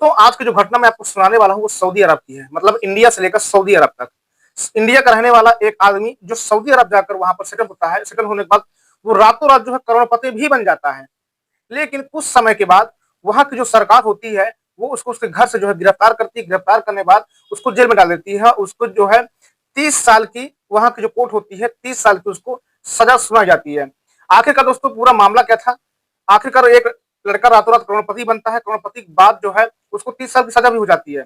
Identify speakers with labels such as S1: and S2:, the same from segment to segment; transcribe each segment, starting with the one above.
S1: दोस्तों आज की जो घटना मैं आपको सुनाने वाला हूँ वो सऊदी अरब की है। मतलब इंडिया से लेकर सऊदी अरब तक। इंडिया का रहने वाला एक आदमी जो सऊदी अरब जाकर वहां पर सेटल होता है, सेटल होने के बाद वो रातों रात जो है करोड़पति भी बन जाता है। लेकिन कुछ समय के बाद वहां की जो सरकार होती है वो उसको उसके घर से जो है गिरफ्तार करती है। गिरफ्तार करने के बाद उसको जेल में डाल देती है। उसको जो है 30 साल की वहां की जो कोर्ट होती है 30 साल की उसको सजा सुनाई जाती है। आखिरकार दोस्तों पूरा मामला क्या था? आखिरकार एक लड़का रातों रात करोड़पति बनता है। करोड़पति के बाद जो है उसको 30 साल की सजा भी हो जाती है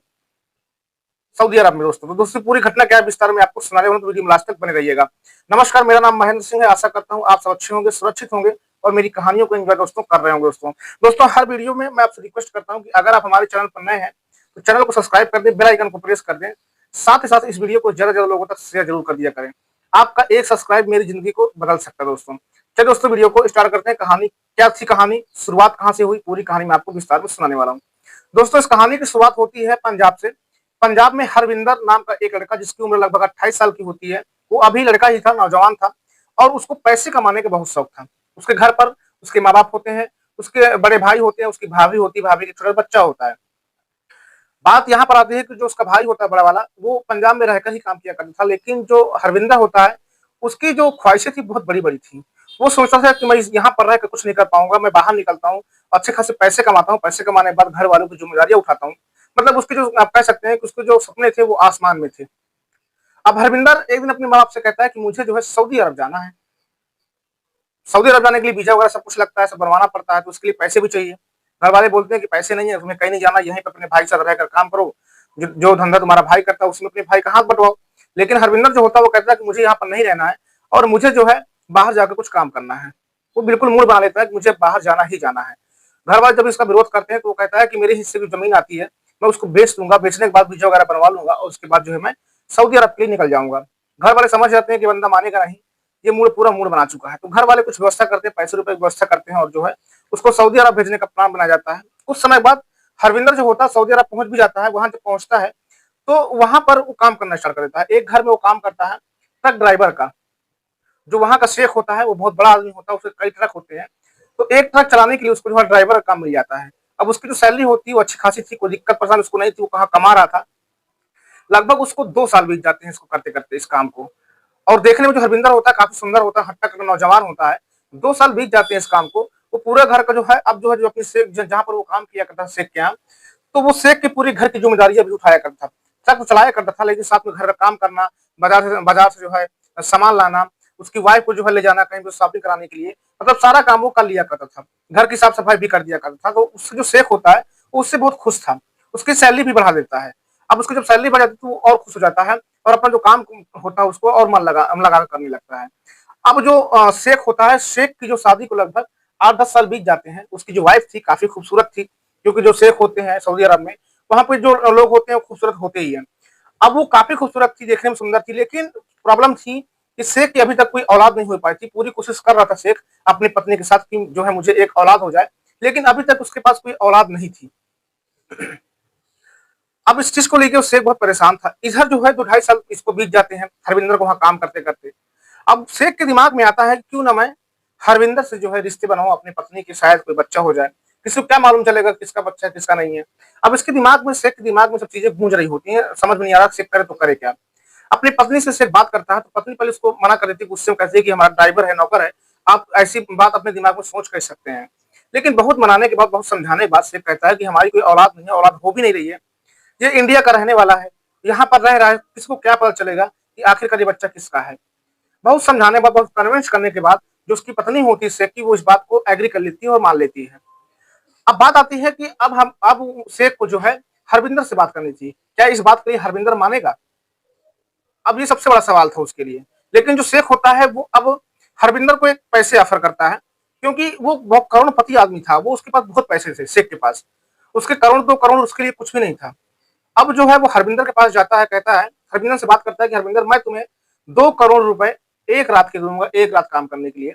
S1: सऊदी अरब में। दोस्तों तो दोस्तों पूरी घटना क्या है विस्तार में आपको सुनाने वाला हूं, तो वीडियो में लास्ट तक बने रहिएगा। नमस्कार, मेरा नाम महेंद्र सिंह है। आशा करता हूं आप सब अच्छे होंगे, सुरक्षित होंगे और मेरी कहानियों को एंजॉय दोस्तों कर रहे होंगे। दोस्तों हर वीडियो में मैं आपसे रिक्वेस्ट करता हूं कि अगर आप हमारे चैनल पर नए हैं तो चैनल को सब्सक्राइब कर दें, बेल आइकन को प्रेस कर दें। साथ ही साथ इस वीडियो को ज्यादा ज्यादा लोगों तक शेयर जरूर कर दिया करें। आपका एक सब्सक्राइब मेरी जिंदगी को बदल सकता है। दोस्तों चलिए दोस्तों वीडियो को स्टार्ट करते हैं। कहानी क्या थी, कहानी शुरुआत कहां से हुई, पूरी कहानी मैं आपको विस्तार में सुनाने वाला हूँ। दोस्तों इस कहानी की शुरुआत होती है पंजाब से। पंजाब में हरविंदर नाम का एक लड़का जिसकी उम्र लगभग 28 साल की होती है, वो अभी लड़का ही था, नौजवान था और उसको पैसे कमाने का बहुत शौक था। उसके घर पर उसके माँ बाप होते हैं, उसके बड़े भाई होते हैं, उसकी भाभी होती है, भाभी के छोटा बच्चा होता है। बात यहाँ पर आती है कि जो उसका भाई होता है बड़ा वाला, वो पंजाब में रहकर ही काम किया करता था। लेकिन जो हरविंदर होता है उसकी जो ख्वाहिशें थी बहुत बड़ी बड़ी थी। वो सोचता था कि मैं यहाँ पर रहकर कुछ नहीं कर पाऊंगा, मैं बाहर निकलता हूँ, अच्छे खासे पैसे कमाता हूँ, पैसे कमाने के बाद घर वालों की जिम्मेदारियां उठाता हूँ। मतलब उसके जो आप कह सकते हैं कि उसके जो सपने थे वो आसमान में थे। अब हरविंदर एक दिन अपने माँ बाप से कहता है कि मुझे जो है सऊदी अरब जाना है। सऊदी अरब जाने के लिए वीजा वगैरह सब कुछ लगता है, सब बनवाना पड़ता है, तो उसके लिए पैसे भी चाहिए। घर वाले बोलते हैं कि पैसे नहीं है, तुम्हें कहीं नहीं जाना, यहीं पर अपने भाई के साथ रहकर काम करो। जो धंधा तुम्हारा भाई करता है उसमें अपने भाई का हाथ बटवाओ। लेकिन हरविंदर जो होता है वो कहता है कि मुझे यहाँ पर नहीं रहना है और मुझे जो है बाहर जाकर कुछ काम करना है। वो बिल्कुल मूड बना लेता है कि मुझे बाहर जाना ही जाना है। घर वाले जब इसका विरोध करते हैं तो वो कहता है कि मेरे हिस्से की जमीन आती है, मैं उसको बेच दूंगा, बेचने के बाद वीजा वगैरह बनवा लूंगा और उसके बाद जो है मैं सऊदी अरब के लिए निकल जाऊंगा। घर वाले समझ जाते हैं कि बंदा मानेगा नहीं, ये मूड पूरा मूड बना चुका है। तो घर वाले कुछ व्यवस्था करते हैं, पैसे रुपए की व्यवस्था करते हैं और जो है उसको सऊदी अरब भेजने का प्लान बनाया जाता है। कुछ समय बाद हरविंदर जो होता है सऊदी अरब पहुंच भी जाता है। वहां जब पहुंचता है तो वहां पर वो काम करना स्टार्ट कर देता है। एक घर में वो काम करता है ट्रक ड्राइवर का। जो वहां का शेख होता है वो बहुत बड़ा आदमी होता है, उसके कई ट्रक होते हैं। तो एक ट्रक चलाने के लिए उसको जो है ड्राइवर का काम मिल जाता है। अब उसकी जो सैलरी होती है वो अच्छी खासी थी, कोई दिक्कत परेशानी उसको नहीं थी, वो कहाँ कमा रहा था। लगभग उसको 2 साल बीत जाते हैं इसको करते करते इस काम को। और देखने में जो हरविंदर होता है काफी सुंदर होता है, हट्टा कट्टा नौजवान होता है। 2 साल बीत जाते हैं इस काम को। वो पूरे घर का जो है अब जो है जो अपनी शेख जहाँ पर वो काम किया करता था शेख के यहाँ, तो वो शेख की पूरी घर की जिम्मेदारियां भी उठाया करता था। ट्रक तो चलाया करता था लेकिन साथ में घर का काम करना, बाजार से जो है सामान लाना, उसकी वाइफ को जो है ले जाना कहीं पे शॉपिंग कराने के लिए, मतलब सारा काम वो कर लिया करता था। घर की साफ सफाई भी कर दिया करता था। तो उससे जो शेख होता है वो उससे बहुत खुश था। उसकी सैलरी भी बढ़ा देता है। अब उसकी जब सैलरी बढ़ जाती है तो वो और खुश हो जाता है और अपना जो काम होता है उसको और मन लगा करने लगता है। अब जो शेख होता है, शेख की जो शादी को लगभग 8-10 साल बीत जाते हैं। उसकी जो वाइफ थी काफी खूबसूरत थी, क्योंकि जो शेख होते हैं सऊदी अरब में वहां पे जो लोग होते हैं वो खूबसूरत होते ही हैं। अब वो काफी खूबसूरत थी, देखने में सुंदर थी, लेकिन प्रॉब्लम थी कि शेख की अभी तक कोई औलाद नहीं हो पाई थी। पूरी कोशिश कर रहा था शेख अपनी पत्नी के साथ कि जो है मुझे एक औलाद हो जाए, लेकिन अभी तक उसके पास कोई औलाद नहीं थी। अब इस चीज को लेकर शेख बहुत परेशान था। इधर जो है 2-2.5 साल इसको बीत जाते हैं हरविंदर को वहां काम करते करते। अब शेख के दिमाग में आता है कि क्यों ना मैं हरविंदर से जो है रिश्ते बनाऊं अपनी पत्नी की, शायद कोई बच्चा हो जाए। किसी को क्या मालूम चलेगा किसका बच्चा है किसका नहीं है। अब इसके दिमाग में, शेख के दिमाग में सब चीजें गूंज रही होती हैं, समझ में नहीं आ रहा शेख करे तो करे क्या। अपनी पत्नी से शेख बात करता है तो पत्नी पहले उसको मना कर देती है, गुस्से में कहती है कि हमारा ड्राइवर है, नौकर है, आप ऐसी बात अपने दिमाग में सोच कर सकते हैं। लेकिन बहुत मनाने के बाद, बहुत समझाने के बाद शेख कहता है कि हमारी कोई औलाद नहीं है, औलाद हो भी नहीं रही है। ये इंडिया का रहने वाला है, यहाँ पर रह रहा है, किसको क्या पता चलेगा कि आखिरकार ये बच्चा किसका है। बहुत समझाने के बाद, बहुत कन्विंस करने के बाद जो उसकी पत्नी होती है शेख की, वो इस बात को एग्री कर लेती है और मान लेती है। अब बात आती है कि अब शेख को जो है हरविंदर से बात करनी चाहिए। क्या इस बात के लिए हरविंदर मानेगा? अब ये सबसे बड़ा सवाल था उसके लिए। लेकिन जो शेख होता है वो अब हरविंदर को एक पैसे ऑफर करता है, क्योंकि वो बहुत करोड़पति आदमी था, वो उसके पास बहुत पैसे थे शेख के पास। उसके करोड़ 2 करोड़ उसके लिए कुछ भी नहीं था। अब जो है वो हरविंदर के पास जाता है, कहता है, हरविंदर से बात करता है कि हरविंदर मैं तुम्हें 2 करोड़ रुपए एक रात के दूंगा, एक रात काम करने के लिए,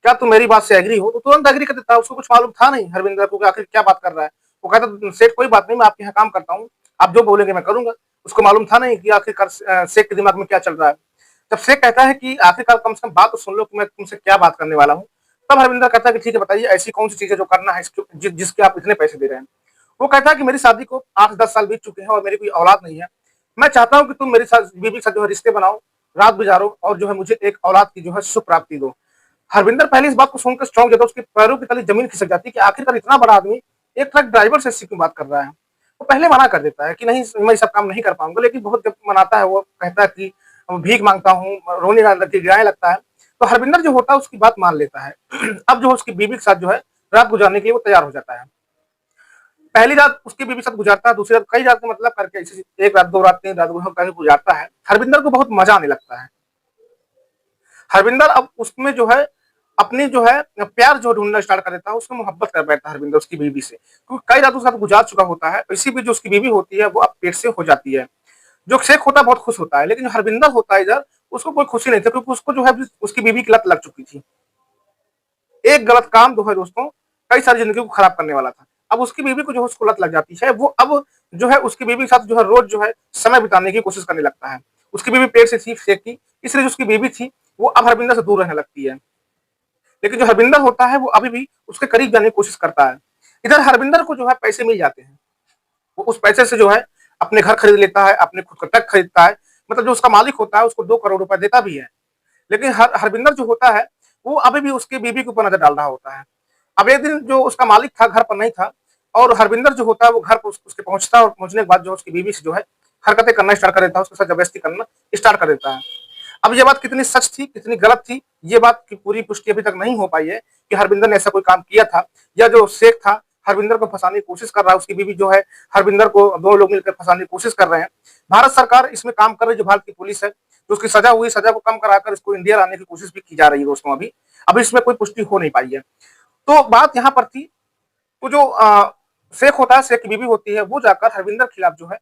S1: क्या तुम मेरी बात से एग्री हो? तो तुरंत एग्री कर देता है। उसको कुछ मालूम था नहीं हरविंदर को कि आखिर क्या बात कर रहा है। वो कहता सेठ कोई बात नहीं, मैं आपके यहाँ काम करता हूँ, आप जो बोलेंगे मैं करूंगा। उसको मालूम था नहीं कि आखिरकार शेख के दिमाग में क्या चल रहा है। जब शेख कहता है कि आखिरकार कम से कम बात तो सुन लो कि मैं तुमसे क्या बात करने वाला हूँ, तब हरविंदर कहता है कि ठीक है बताइए ऐसी कौन सी चीज है जो करना है जिसके आप इतने पैसे दे रहे हैं। वो कहता है कि मेरी शादी को 8-10 साल बीत चुके हैं और मेरी कोई औलाद नहीं है। मैं चाहता हूँ कि तुम मेरे साथ बीवी के साथ जो है रिश्ते बनाओ, रात गुजारो और जो है मुझे एक औलाद की जो है सुख प्राप्ति दो। हरविंदर पहले इस बात को सुनकर चौंक जाता है, उसके पैरों के तले जमीन खिसक जाती है कि आखिरकार इतना बड़ा आदमी एक ट्रक ड्राइवर से ऐसी क्यों बात कर रहा है। वो पहले मना कर देता है कि नहीं, मैं ये सब काम नहीं कर पाऊंगा, लेकिन बहुत जब मनाता है, वो कहता है कि भीख मांगता हूँ, रोने गिड़गिड़ाने लगता है, तो हरविंदर जो होता है उसकी बात मान लेता है। अब जो है उसकी बीवी के साथ जो है रात गुजारने के लिए वो तैयार हो जाता है। पहली रात उसकी बीवी के साथ गुजारता है, दूसरी रात कई रात मतलब करके इसे 1 रात, 2 रात, 3 रात करके गुजारता है। हरविंदर को बहुत मजा आने लगता है। हरविंदर अब उसमें जो है अपनी जो है प्यार जो ढूंढना स्टार्ट कर देता है, उसमें मोहब्बत कर बैठता है हरविंदर उसकी बीवी से, क्योंकि कई रात उसके साथ गुजार चुका होता है। इसी बीच जो उसकी बीवी होती है वो अब पेट से हो जाती है। जो शेख होता है बहुत खुश होता है, लेकिन जो हरविंदर होता है इधर, उसको कोई खुशी नहीं थी, क्योंकि उसको जो है उसकी बीवी की लत लग चुकी थी। एक गलत काम जो है दोस्तों कई सारी जिंदगी को खराब करने वाला था। अब उसकी बीवी को जो है उसको लत लग जाती है, वो अब जो है उसकी बीवी के साथ जो है रोज जो है समय बिताने की कोशिश करने लगता है। उसकी बीवी पेट से थी, शेख की, इसलिए जो उसकी बीवी थी वो अब हरविंदर से दूर रहने लगती है। लेकिन जो हरविंदर होता है वो अभी भी उसके करीब जाने की कोशिश करता है। इधर हरविंदर को जो है पैसे मिल जाते हैं, वो उस पैसे से जो है अपने घर खरीद लेता है, अपने खुद का ट्रक खरीदता है, मतलब जो उसका मालिक होता है उसको 2 करोड़ रुपए देता भी है। लेकिन हरविंदर जो होता है वो अभी भी उसकी बीवी के ऊपर नजर डाल रहा होता है। अब एक दिन जो उसका मालिक था घर पर नहीं था, और हरविंदर जो होता है वो घर पर उसके पहुंचता है, और पहुंचने के बाद जो उसकी बीवी से जो है हरकतें करना स्टार्ट कर देता है, उसके साथ जबरदस्ती करना स्टार्ट कर देता है। अब ये बात कितनी सच थी कितनी गलत थी, ये बात की पूरी पुष्टि अभी तक नहीं हो पाई है कि हरविंदर ने ऐसा कोई काम किया था, या जो शेख था हरविंदर को फंसाने की कोशिश कर रहा है, उसकी बीवी जो है हरविंदर को, 2 लोग मिलकर फंसाने की कोशिश कर रहे हैं। भारत सरकार इसमें काम कर रही है, जो भारत की पुलिस है, तो उसकी सजा हुई सजा को कम कराकर इसको इंडिया लाने की कोशिश भी की जा रही है दोस्तों। अभी अभी इसमें कोई पुष्टि हो नहीं पाई है। तो बात यहाँ पर थी, तो जो शेख होता है, शेख की बीवी होती है, वो जाकर हरविंदर के खिलाफ जो है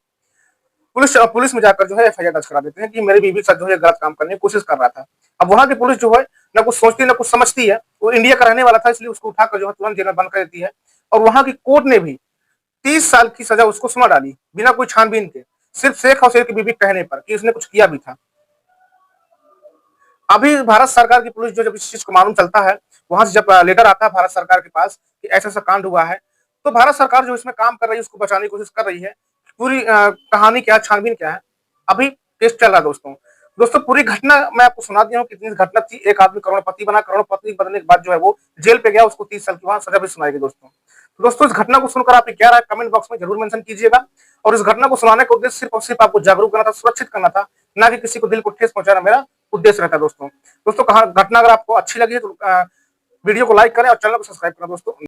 S1: पुलिस में जाकर जो है एफआईआर दर्ज करा देते हैं कि मेरी बीवी के साथ जो है गलत काम करने की कोशिश कर रहा था। अब वहां की पुलिस जो है ना कुछ सोचती ना कुछ समझती है, वो इंडिया का रहने वाला था, इसलिए उसको उठाकर जो है तुरंत जेल में बंद कर देती है। और वहां की कोर्ट ने भी 30 साल की सजा उसको सुना डाली, बिना कोई छानबीन के, सिर्फ शेख और शेख की बीवी कहने पर कि उसने कुछ किया भी था। अभी भारत सरकार की पुलिस जो जब इस चीज को मालूम चलता है, वहां से जब लेटर आता है भारत सरकार के पास कि ऐसा ऐसा कांड हुआ है, तो भारत सरकार जो इसमें काम कर रही है उसको बचाने की कोशिश कर रही है। पूरी कहानी क्या, छानबीन क्या है, अभी केस चल रहा है दोस्तों। दोस्तों पूरी घटना मैं आपको सुना दिया हूँ कितनी घटना थी। एक आदमी करोड़पति बना, करोड़पति बनने के बाद जो है वो जेल पे गया, उसको 30 साल की वहां सजा भी सुनाई गई दोस्तों। तो दोस्तों इस घटना को सुनकर आपकी क्या राय कमेंट बॉक्स में जरूर मेंशन कीजिएगा। और इस घटना को सुनाने का उद्देश्य सिर्फ और सिर्फ आपको जागरूक करना था, सुरक्षित करना था, ना कि किसी को दिल को ठेस पहुंचाना मेरा उद्देश्य रहता है दोस्तों। दोस्तों कहा घटना अगर आपको अच्छी लगी है तो वीडियो को लाइक करें और चैनल को सब्सक्राइब करें दोस्तों।